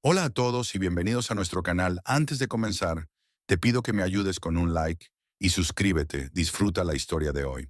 Hola a todos y bienvenidos a nuestro canal. Antes de comenzar, te pido que me ayudes con un like y suscríbete. Disfruta la historia de hoy.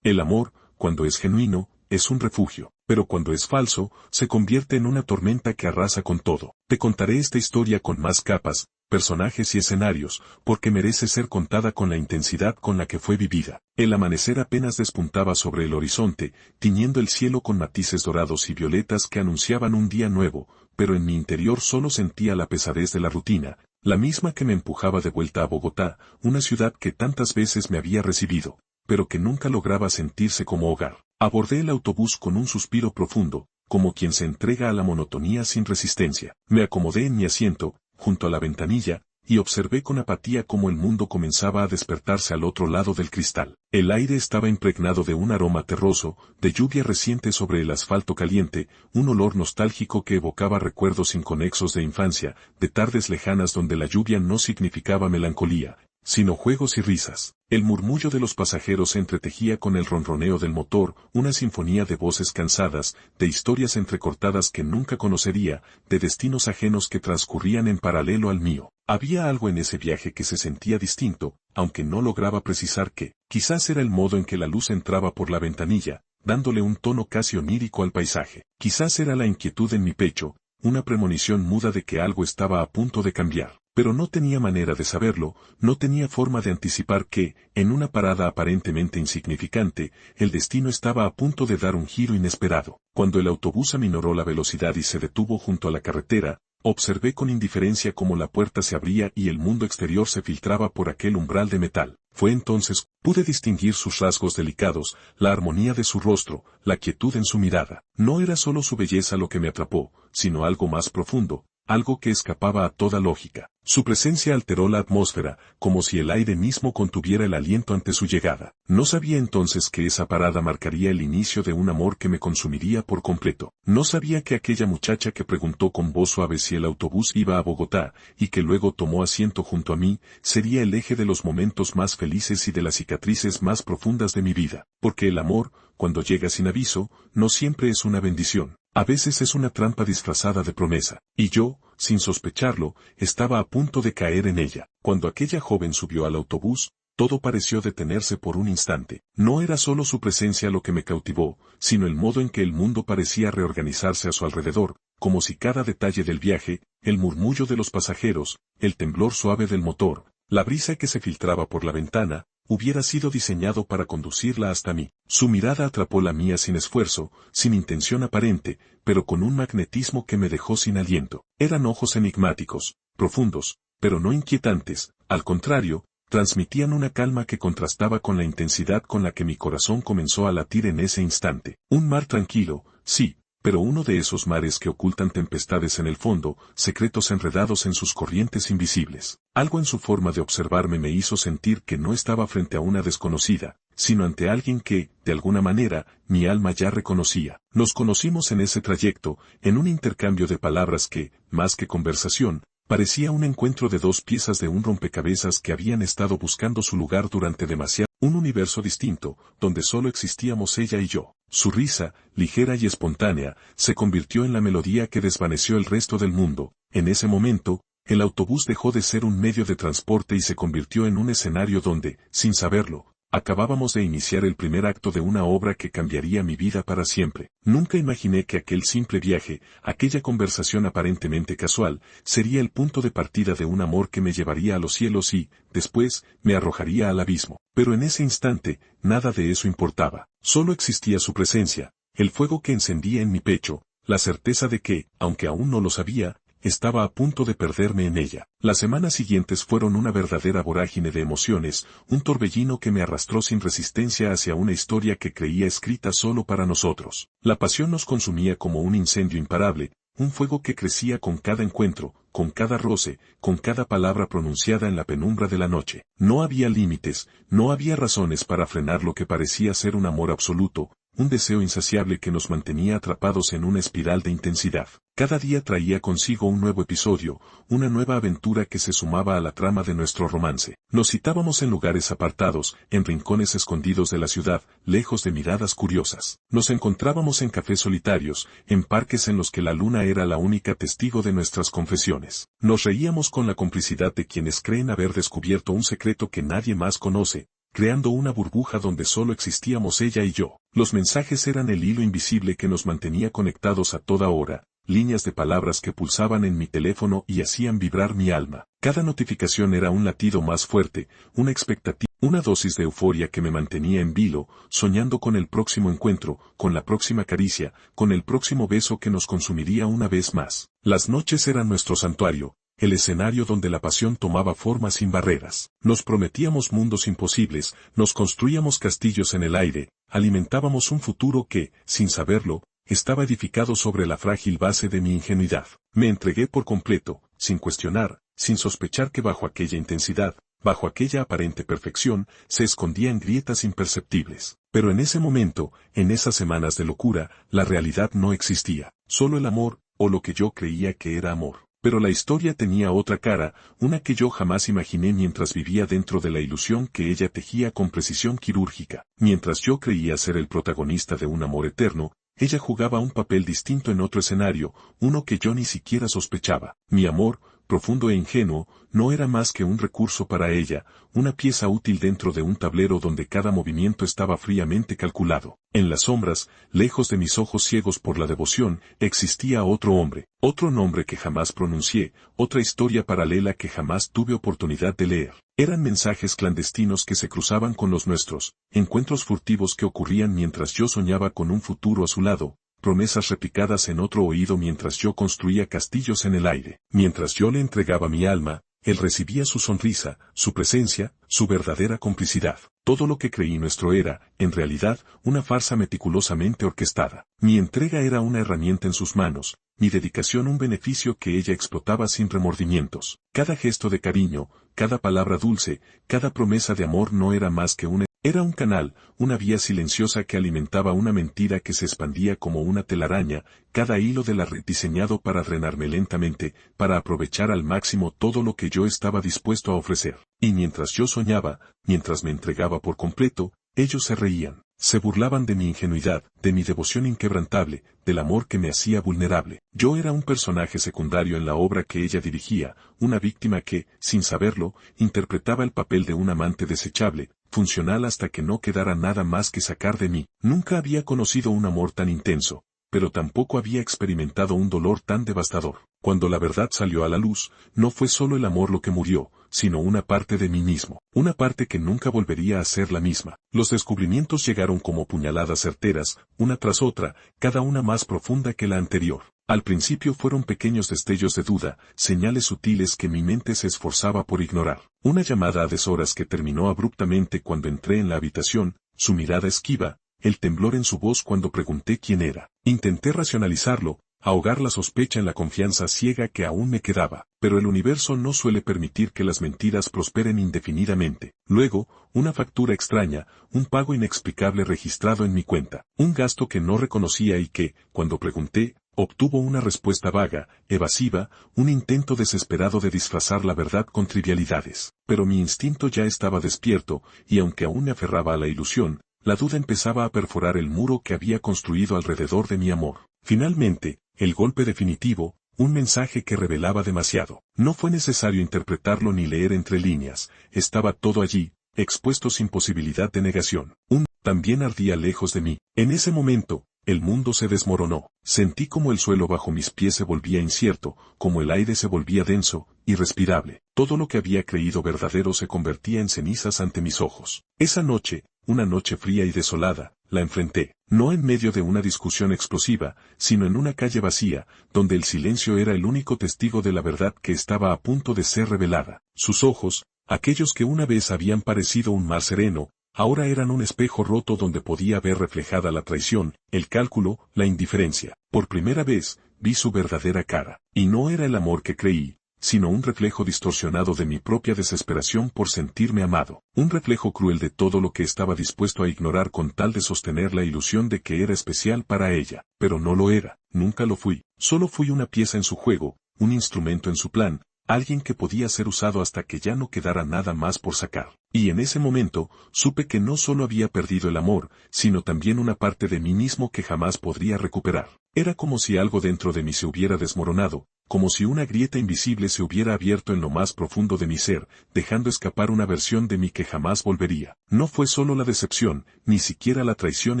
El amor, cuando es genuino, es un refugio, pero cuando es falso, se convierte en una tormenta que arrasa con todo. Te contaré esta historia con más capas, personajes y escenarios, porque merece ser contada con la intensidad con la que fue vivida. El amanecer apenas despuntaba sobre el horizonte, tiñendo el cielo con matices dorados y violetas que anunciaban un día nuevo, pero en mi interior solo sentía la pesadez de la rutina, la misma que me empujaba de vuelta a Bogotá, una ciudad que tantas veces me había recibido, pero que nunca lograba sentirse como hogar. Abordé el autobús con un suspiro profundo, como quien se entrega a la monotonía sin resistencia. Me acomodé en mi asiento, junto a la ventanilla, y observé con apatía cómo el mundo comenzaba a despertarse al otro lado del cristal. El aire estaba impregnado de un aroma terroso, de lluvia reciente sobre el asfalto caliente, un olor nostálgico que evocaba recuerdos inconexos de infancia, de tardes lejanas donde la lluvia no significaba melancolía, sino juegos y risas. El murmullo de los pasajeros se entretejía con el ronroneo del motor, una sinfonía de voces cansadas, de historias entrecortadas que nunca conocería, de destinos ajenos que transcurrían en paralelo al mío. Había algo en ese viaje que se sentía distinto, aunque no lograba precisar qué. Quizás era el modo en que la luz entraba por la ventanilla, dándole un tono casi onírico al paisaje. Quizás era la inquietud en mi pecho, una premonición muda de que algo estaba a punto de cambiar. Pero no tenía manera de saberlo, no tenía forma de anticipar que, en una parada aparentemente insignificante, el destino estaba a punto de dar un giro inesperado. Cuando el autobús aminoró la velocidad y se detuvo junto a la carretera, observé con indiferencia cómo la puerta se abría y el mundo exterior se filtraba por aquel umbral de metal. Fue entonces, pude distinguir sus rasgos delicados, la armonía de su rostro, la quietud en su mirada. No era solo su belleza lo que me atrapó, sino algo más profundo, algo que escapaba a toda lógica. Su presencia alteró la atmósfera, como si el aire mismo contuviera el aliento ante su llegada. No sabía entonces que esa parada marcaría el inicio de un amor que me consumiría por completo. No sabía que aquella muchacha que preguntó con voz suave si el autobús iba a Bogotá, y que luego tomó asiento junto a mí, sería el eje de los momentos más felices y de las cicatrices más profundas de mi vida. Porque el amor, cuando llega sin aviso, no siempre es una bendición. A veces es una trampa disfrazada de promesa, y yo, sin sospecharlo, estaba a punto de caer en ella. Cuando aquella joven subió al autobús, todo pareció detenerse por un instante. No era solo su presencia lo que me cautivó, sino el modo en que el mundo parecía reorganizarse a su alrededor, como si cada detalle del viaje, el murmullo de los pasajeros, el temblor suave del motor, la brisa que se filtraba por la ventana, hubiera sido diseñado para conducirla hasta mí. Su mirada atrapó la mía sin esfuerzo, sin intención aparente, pero con un magnetismo que me dejó sin aliento. Eran ojos enigmáticos, profundos, pero no inquietantes, al contrario, transmitían una calma que contrastaba con la intensidad con la que mi corazón comenzó a latir en ese instante. Un mar tranquilo, sí, pero uno de esos mares que ocultan tempestades en el fondo, secretos enredados en sus corrientes invisibles. Algo en su forma de observarme me hizo sentir que no estaba frente a una desconocida, sino ante alguien que, de alguna manera, mi alma ya reconocía. Nos conocimos en ese trayecto, en un intercambio de palabras que, más que conversación, parecía un encuentro de dos piezas de un rompecabezas que habían estado buscando su lugar durante demasiado. Un universo distinto, donde solo existíamos ella y yo. Su risa, ligera y espontánea, se convirtió en la melodía que desvaneció el resto del mundo. En ese momento, el autobús dejó de ser un medio de transporte y se convirtió en un escenario donde, sin saberlo, acabábamos de iniciar el primer acto de una obra que cambiaría mi vida para siempre. Nunca imaginé que aquel simple viaje, aquella conversación aparentemente casual, sería el punto de partida de un amor que me llevaría a los cielos y, después, me arrojaría al abismo. Pero en ese instante, nada de eso importaba. Solo existía su presencia, el fuego que encendía en mi pecho, la certeza de que, aunque aún no lo sabía, estaba a punto de perderme en ella. Las semanas siguientes fueron una verdadera vorágine de emociones, un torbellino que me arrastró sin resistencia hacia una historia que creía escrita solo para nosotros. La pasión nos consumía como un incendio imparable, un fuego que crecía con cada encuentro, con cada roce, con cada palabra pronunciada en la penumbra de la noche. No había límites, no había razones para frenar lo que parecía ser un amor absoluto, un deseo insaciable que nos mantenía atrapados en una espiral de intensidad. Cada día traía consigo un nuevo episodio, una nueva aventura que se sumaba a la trama de nuestro romance. Nos citábamos en lugares apartados, en rincones escondidos de la ciudad, lejos de miradas curiosas. Nos encontrábamos en cafés solitarios, en parques en los que la luna era la única testigo de nuestras confesiones. Nos reíamos con la complicidad de quienes creen haber descubierto un secreto que nadie más conoce, creando una burbuja donde solo existíamos ella y yo. Los mensajes eran el hilo invisible que nos mantenía conectados a toda hora, líneas de palabras que pulsaban en mi teléfono y hacían vibrar mi alma. Cada notificación era un latido más fuerte, una expectativa, una dosis de euforia que me mantenía en vilo, soñando con el próximo encuentro, con la próxima caricia, con el próximo beso que nos consumiría una vez más. Las noches eran nuestro santuario, el escenario donde la pasión tomaba forma sin barreras. Nos prometíamos mundos imposibles, nos construíamos castillos en el aire, alimentábamos un futuro que, sin saberlo, estaba edificado sobre la frágil base de mi ingenuidad. Me entregué por completo, sin cuestionar, sin sospechar que bajo aquella intensidad, bajo aquella aparente perfección, se escondían grietas imperceptibles. Pero en ese momento, en esas semanas de locura, la realidad no existía. Solo el amor, o lo que yo creía que era amor. Pero la historia tenía otra cara, una que yo jamás imaginé mientras vivía dentro de la ilusión que ella tejía con precisión quirúrgica. Mientras yo creía ser el protagonista de un amor eterno, ella jugaba un papel distinto en otro escenario, uno que yo ni siquiera sospechaba. Mi amor, profundo e ingenuo, no era más que un recurso para ella, una pieza útil dentro de un tablero donde cada movimiento estaba fríamente calculado. En las sombras, lejos de mis ojos ciegos por la devoción, existía otro hombre, otro nombre que jamás pronuncié, otra historia paralela que jamás tuve oportunidad de leer. Eran mensajes clandestinos que se cruzaban con los nuestros, encuentros furtivos que ocurrían mientras yo soñaba con un futuro a su lado, promesas repicadas en otro oído mientras yo construía castillos en el aire. Mientras yo le entregaba mi alma, él recibía su sonrisa, su presencia, su verdadera complicidad. Todo lo que creí nuestro era, en realidad, una farsa meticulosamente orquestada. Mi entrega era una herramienta en sus manos, mi dedicación un beneficio que ella explotaba sin remordimientos. Cada gesto de cariño, cada palabra dulce, cada promesa de amor no era más que era un canal, una vía silenciosa que alimentaba una mentira que se expandía como una telaraña, cada hilo de la red diseñado para drenarme lentamente, para aprovechar al máximo todo lo que yo estaba dispuesto a ofrecer. Y mientras yo soñaba, mientras me entregaba por completo, ellos se reían, se burlaban de mi ingenuidad, de mi devoción inquebrantable, del amor que me hacía vulnerable. Yo era un personaje secundario en la obra que ella dirigía, una víctima que, sin saberlo, interpretaba el papel de un amante desechable, funcional hasta que no quedara nada más que sacar de mí. Nunca había conocido un amor tan intenso, pero tampoco había experimentado un dolor tan devastador. Cuando la verdad salió a la luz, no fue solo el amor lo que murió, sino una parte de mí mismo, una parte que nunca volvería a ser la misma. Los descubrimientos llegaron como puñaladas certeras, una tras otra, cada una más profunda que la anterior. Al principio fueron pequeños destellos de duda, señales sutiles que mi mente se esforzaba por ignorar. Una llamada a deshoras que terminó abruptamente cuando entré en la habitación, su mirada esquiva, el temblor en su voz cuando pregunté quién era. Intenté racionalizarlo, ahogar la sospecha en la confianza ciega que aún me quedaba, pero el universo no suele permitir que las mentiras prosperen indefinidamente. Luego, una factura extraña, un pago inexplicable registrado en mi cuenta, un gasto que no reconocía y que, cuando pregunté, obtuvo una respuesta vaga, evasiva, un intento desesperado de disfrazar la verdad con trivialidades. Pero mi instinto ya estaba despierto, y aunque aún me aferraba a la ilusión, la duda empezaba a perforar el muro que había construido alrededor de mi amor. Finalmente, el golpe definitivo, un mensaje que revelaba demasiado. No fue necesario interpretarlo ni leer entre líneas, estaba todo allí, expuesto sin posibilidad de negación. También ardía lejos de mí. En ese momento, el mundo se desmoronó. Sentí como el suelo bajo mis pies se volvía incierto, como el aire se volvía denso, irrespirable. Todo lo que había creído verdadero se convertía en cenizas ante mis ojos. Esa noche, una noche fría y desolada, la enfrenté, no en medio de una discusión explosiva, sino en una calle vacía, donde el silencio era el único testigo de la verdad que estaba a punto de ser revelada. Sus ojos, aquellos que una vez habían parecido un mar sereno, ahora eran un espejo roto donde podía ver reflejada la traición, el cálculo, la indiferencia. Por primera vez, vi su verdadera cara. Y no era el amor que creí, sino un reflejo distorsionado de mi propia desesperación por sentirme amado, un reflejo cruel de todo lo que estaba dispuesto a ignorar con tal de sostener la ilusión de que era especial para ella, pero no lo era, nunca lo fui, solo fui una pieza en su juego, un instrumento en su plan, alguien que podía ser usado hasta que ya no quedara nada más por sacar. Y en ese momento, supe que no solo había perdido el amor, sino también una parte de mí mismo que jamás podría recuperar. Era como si algo dentro de mí se hubiera desmoronado, como si una grieta invisible se hubiera abierto en lo más profundo de mi ser, dejando escapar una versión de mí que jamás volvería. No fue solo la decepción, ni siquiera la traición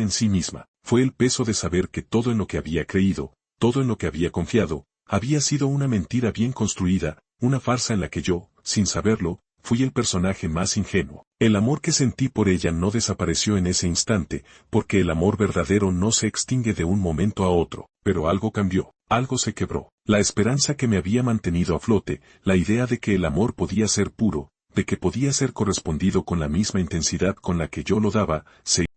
en sí misma, fue el peso de saber que todo en lo que había creído, todo en lo que había confiado, había sido una mentira bien construida, una farsa en la que yo, sin saberlo, fui el personaje más ingenuo. El amor que sentí por ella no desapareció en ese instante, porque el amor verdadero no se extingue de un momento a otro, pero algo cambió, algo se quebró. La esperanza que me había mantenido a flote, la idea de que el amor podía ser puro, de que podía ser correspondido con la misma intensidad con la que yo lo daba,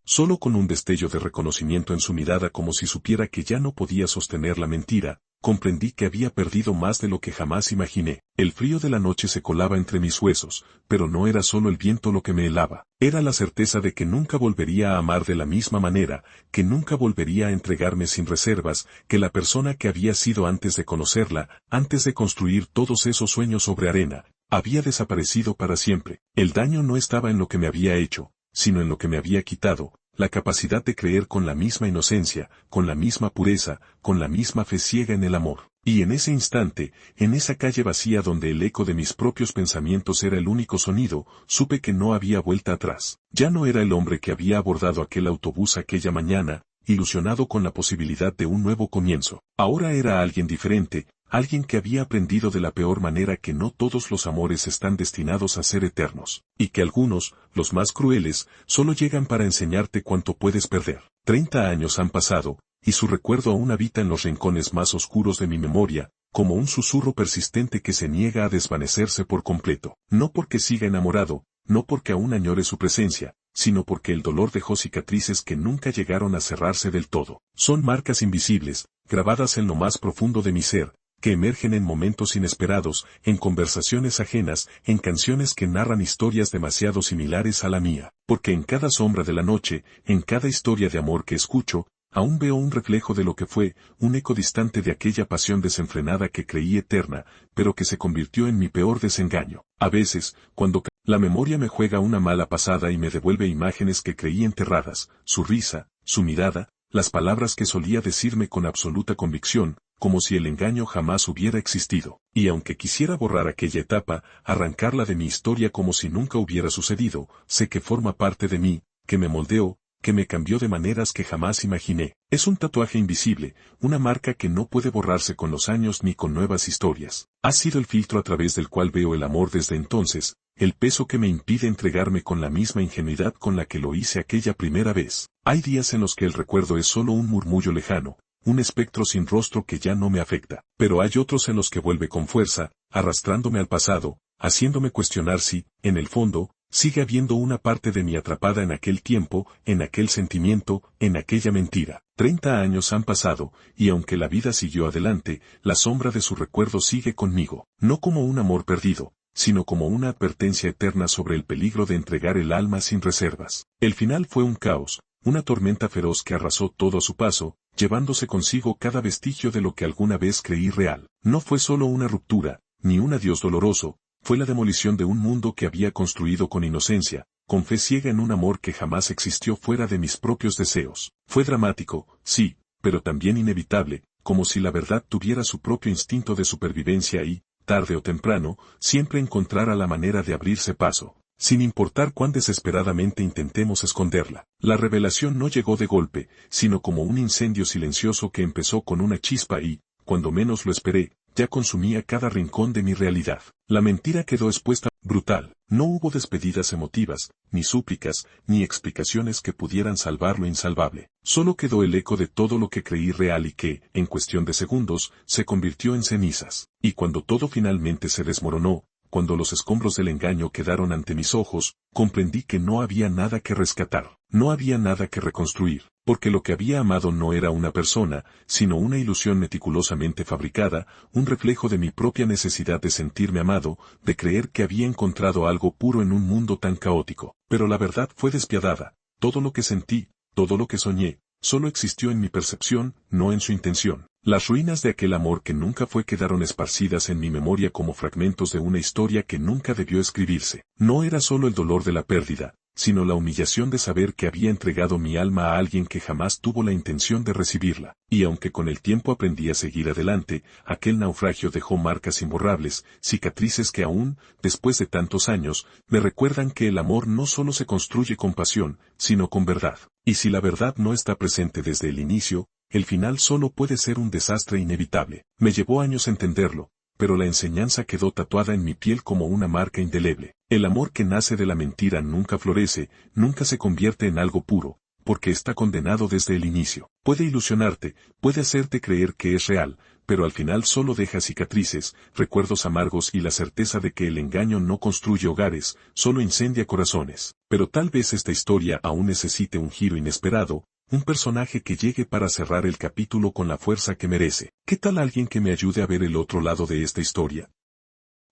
solo con un destello de reconocimiento en su mirada como si supiera que ya no podía sostener la mentira, comprendí que había perdido más de lo que jamás imaginé. El frío de la noche se colaba entre mis huesos, pero no era solo el viento lo que me helaba, era la certeza de que nunca volvería a amar de la misma manera, que nunca volvería a entregarme sin reservas, que la persona que había sido antes de conocerla, antes de construir todos esos sueños sobre arena, había desaparecido para siempre. El daño no estaba en lo que me había hecho, sino en lo que me había quitado, la capacidad de creer con la misma inocencia, con la misma pureza, con la misma fe ciega en el amor. Y en ese instante, en esa calle vacía donde el eco de mis propios pensamientos era el único sonido, supe que no había vuelta atrás. Ya no era el hombre que había abordado aquel autobús aquella mañana, ilusionado con la posibilidad de un nuevo comienzo. Ahora era alguien diferente, alguien que había aprendido de la peor manera que no todos los amores están destinados a ser eternos, y que algunos, los más crueles, solo llegan para enseñarte cuánto puedes perder. 30 años han pasado, y su recuerdo aún habita en los rincones más oscuros de mi memoria, como un susurro persistente que se niega a desvanecerse por completo. No porque siga enamorado, no porque aún añore su presencia, sino porque el dolor dejó cicatrices que nunca llegaron a cerrarse del todo. Son marcas invisibles, grabadas en lo más profundo de mi ser, que emergen en momentos inesperados, en conversaciones ajenas, en canciones que narran historias demasiado similares a la mía, porque en cada sombra de la noche, en cada historia de amor que escucho, aún veo un reflejo de lo que fue, un eco distante de aquella pasión desenfrenada que creí eterna, pero que se convirtió en mi peor desengaño. A veces, cuando la memoria me juega una mala pasada y me devuelve imágenes que creí enterradas, su risa, su mirada, las palabras que solía decirme con absoluta convicción, como si el engaño jamás hubiera existido. Y aunque quisiera borrar aquella etapa, arrancarla de mi historia como si nunca hubiera sucedido, sé que forma parte de mí, que me moldeó, que me cambió de maneras que jamás imaginé. Es un tatuaje invisible, una marca que no puede borrarse con los años ni con nuevas historias. Ha sido el filtro a través del cual veo el amor desde entonces, el peso que me impide entregarme con la misma ingenuidad con la que lo hice aquella primera vez. Hay días en los que el recuerdo es solo un murmullo lejano, un espectro sin rostro que ya no me afecta, pero hay otros en los que vuelve con fuerza, arrastrándome al pasado, haciéndome cuestionar si, en el fondo, sigue habiendo una parte de mí atrapada en aquel tiempo, en aquel sentimiento, en aquella mentira. 30 años han pasado, y aunque la vida siguió adelante, la sombra de su recuerdo sigue conmigo, no como un amor perdido, sino como una advertencia eterna sobre el peligro de entregar el alma sin reservas. El final fue un caos, una tormenta feroz que arrasó todo a su paso, llevándose consigo cada vestigio de lo que alguna vez creí real. No fue solo una ruptura, ni un adiós doloroso, fue la demolición de un mundo que había construido con inocencia, con fe ciega en un amor que jamás existió fuera de mis propios deseos. Fue dramático, sí, pero también inevitable, como si la verdad tuviera su propio instinto de supervivencia y, tarde o temprano, siempre encontrara la manera de abrirse paso, sin importar cuán desesperadamente intentemos esconderla. La revelación no llegó de golpe, sino como un incendio silencioso que empezó con una chispa y, cuando menos lo esperé, ya consumía cada rincón de mi realidad. La mentira quedó expuesta, brutal. No hubo despedidas emotivas, ni súplicas, ni explicaciones que pudieran salvar lo insalvable. Solo quedó el eco de todo lo que creí real y que, en cuestión de segundos, se convirtió en cenizas. Y cuando todo finalmente se desmoronó, cuando los escombros del engaño quedaron ante mis ojos, comprendí que no había nada que rescatar, no había nada que reconstruir, porque lo que había amado no era una persona, sino una ilusión meticulosamente fabricada, un reflejo de mi propia necesidad de sentirme amado, de creer que había encontrado algo puro en un mundo tan caótico. Pero la verdad fue despiadada, todo lo que sentí, todo lo que soñé, solo existió en mi percepción, no en su intención. Las ruinas de aquel amor que nunca fue quedaron esparcidas en mi memoria como fragmentos de una historia que nunca debió escribirse. No era solo el dolor de la pérdida, sino la humillación de saber que había entregado mi alma a alguien que jamás tuvo la intención de recibirla. Y aunque con el tiempo aprendí a seguir adelante, aquel naufragio dejó marcas imborrables, cicatrices que aún, después de tantos años, me recuerdan que el amor no solo se construye con pasión, sino con verdad. Y si la verdad no está presente desde el inicio, el final solo puede ser un desastre inevitable. Me llevó años entenderlo, pero la enseñanza quedó tatuada en mi piel como una marca indeleble. El amor que nace de la mentira nunca florece, nunca se convierte en algo puro, porque está condenado desde el inicio. Puede ilusionarte, puede hacerte creer que es real, pero al final solo deja cicatrices, recuerdos amargos y la certeza de que el engaño no construye hogares, solo incendia corazones. Pero tal vez esta historia aún necesite un giro inesperado, un personaje que llegue para cerrar el capítulo con la fuerza que merece. ¿Qué tal alguien que me ayude a ver el otro lado de esta historia?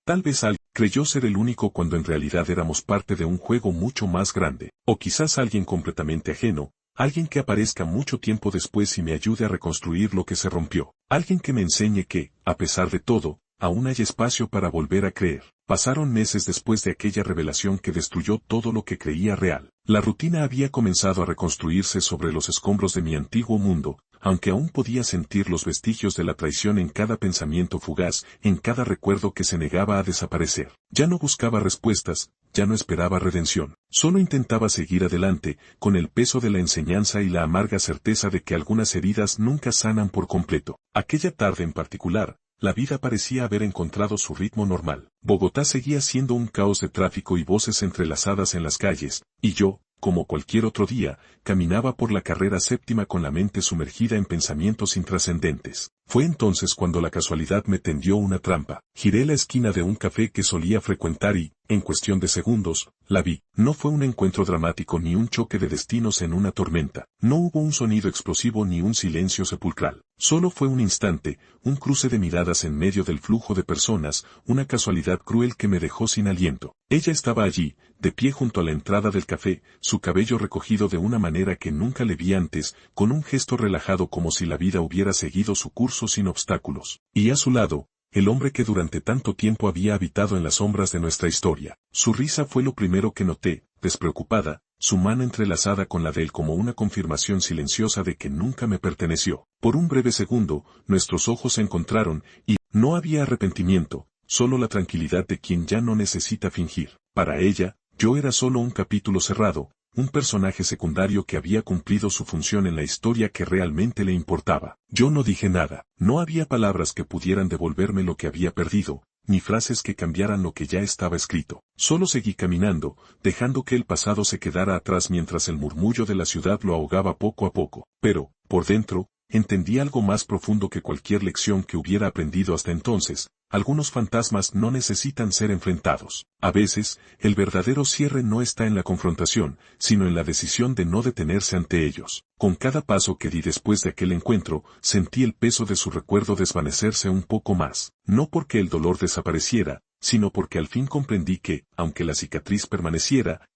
Tal vez alguien creyó ser el único cuando en realidad éramos parte de un juego mucho más grande. O quizás alguien completamente ajeno, alguien que aparezca mucho tiempo después y me ayude a reconstruir lo que se rompió. Alguien que me enseñe que, a pesar de todo, aún hay espacio para volver a creer. Pasaron meses después de aquella revelación que destruyó todo lo que creía real. La rutina había comenzado a reconstruirse sobre los escombros de mi antiguo mundo, aunque aún podía sentir los vestigios de la traición en cada pensamiento fugaz, en cada recuerdo que se negaba a desaparecer. Ya no buscaba respuestas, ya no esperaba redención. Solo intentaba seguir adelante, con el peso de la enseñanza y la amarga certeza de que algunas heridas nunca sanan por completo. Aquella tarde en particular, la vida parecía haber encontrado su ritmo normal. Bogotá seguía siendo un caos de tráfico y voces entrelazadas en las calles, y yo, como cualquier otro día, caminaba por la carrera séptima con la mente sumergida en pensamientos intrascendentes. Fue entonces cuando la casualidad me tendió una trampa. Giré la esquina de un café que solía frecuentar y, en cuestión de segundos, la vi. No fue un encuentro dramático ni un choque de destinos en una tormenta. No hubo un sonido explosivo ni un silencio sepulcral. Solo fue un instante, un cruce de miradas en medio del flujo de personas, una casualidad cruel que me dejó sin aliento. Ella estaba allí, de pie junto a la entrada del café, su cabello recogido de una manera que nunca le vi antes, con un gesto relajado como si la vida hubiera seguido su curso sin obstáculos. Y a su lado, el hombre que durante tanto tiempo había habitado en las sombras de nuestra historia. Su risa fue lo primero que noté, despreocupada, su mano entrelazada con la de él como una confirmación silenciosa de que nunca me perteneció. Por un breve segundo, nuestros ojos se encontraron, y no había arrepentimiento, solo la tranquilidad de quien ya no necesita fingir. Para ella, yo era solo un capítulo cerrado, un personaje secundario que había cumplido su función en la historia que realmente le importaba. Yo no dije nada, no había palabras que pudieran devolverme lo que había perdido, ni frases que cambiaran lo que ya estaba escrito. Solo seguí caminando, dejando que el pasado se quedara atrás mientras el murmullo de la ciudad lo ahogaba poco a poco. Pero, por dentro, entendí algo más profundo que cualquier lección que hubiera aprendido hasta entonces. Algunos fantasmas no necesitan ser enfrentados. A veces, el verdadero cierre no está en la confrontación, sino en la decisión de no detenerse ante ellos. Con cada paso que di después de aquel encuentro, sentí el peso de su recuerdo desvanecerse un poco más. No porque el dolor desapareciera, sino porque al fin comprendí que, aunque la cicatriz permaneciera,